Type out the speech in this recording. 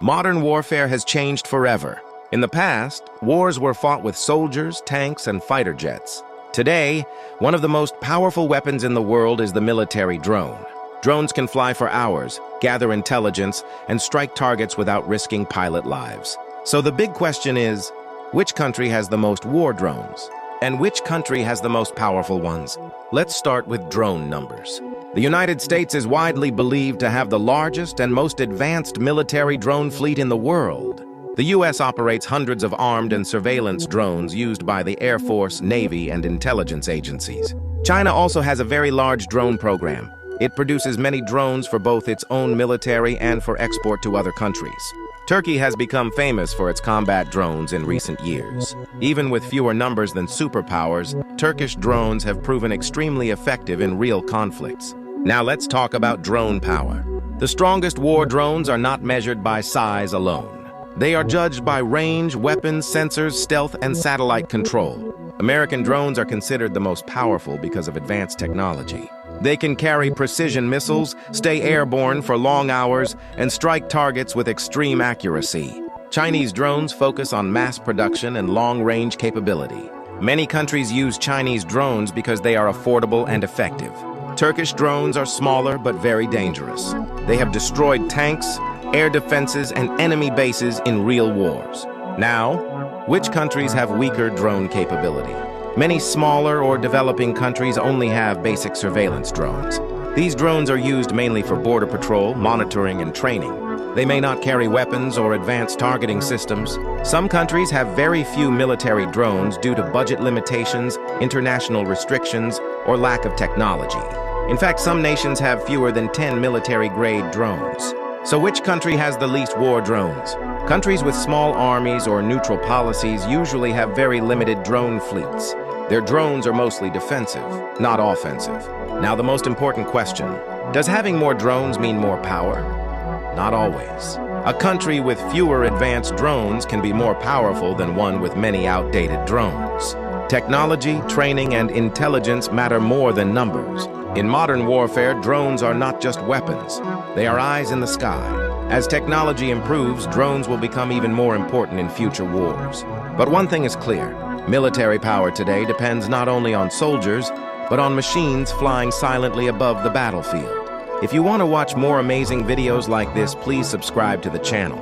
Modern warfare has changed forever. In the past, wars were fought with soldiers, tanks, and fighter jets. Today, one of the most powerful weapons in the world is the military drone. Drones can fly for hours, gather intelligence, and strike targets without risking pilot lives. So the big question is, which country has the most war drones? And which country has the most powerful ones? Let's start with drone numbers. The United States is widely believed to have the largest and most advanced military drone fleet in the world. The U.S. operates hundreds of armed and surveillance drones used by the Air Force, Navy, and intelligence agencies. China also has a very large drone program. It produces many drones for both its own military and for export to other countries. Turkey has become famous for its combat drones in recent years. Even with fewer numbers than superpowers, Turkish drones have proven extremely effective in real conflicts. Now let's talk about drone power. The strongest war drones are not measured by size alone. They are judged by range, weapons, sensors, stealth, and satellite control. American drones are considered the most powerful because of advanced technology. They can carry precision missiles, stay airborne for long hours, and strike targets with extreme accuracy. Chinese drones focus on mass production and long-range capability. Many countries use Chinese drones because they are affordable and effective. Turkish drones are smaller but very dangerous. They have destroyed tanks, air defenses, and enemy bases in real wars. Now, which countries have weaker drone capability? Many smaller or developing countries only have basic surveillance drones. These drones are used mainly for border patrol, monitoring, and training. They may not carry weapons or advanced targeting systems. Some countries have very few military drones due to budget limitations, international restrictions, or lack of technology. In fact, some nations have fewer than 10 military-grade drones. So which country has the least war drones? Countries with small armies or neutral policies usually have very limited drone fleets. Their drones are mostly defensive, not offensive. Now the most important question, does having more drones mean more power? Not always. A country with fewer advanced drones can be more powerful than one with many outdated drones. Technology, training, and intelligence matter more than numbers. In modern warfare, drones are not just weapons. They are eyes in the sky. As technology improves, drones will become even more important in future wars. But one thing is clear. Military power today depends not only on soldiers, but on machines flying silently above the battlefield. If you want to watch more amazing videos like this, please subscribe to the channel.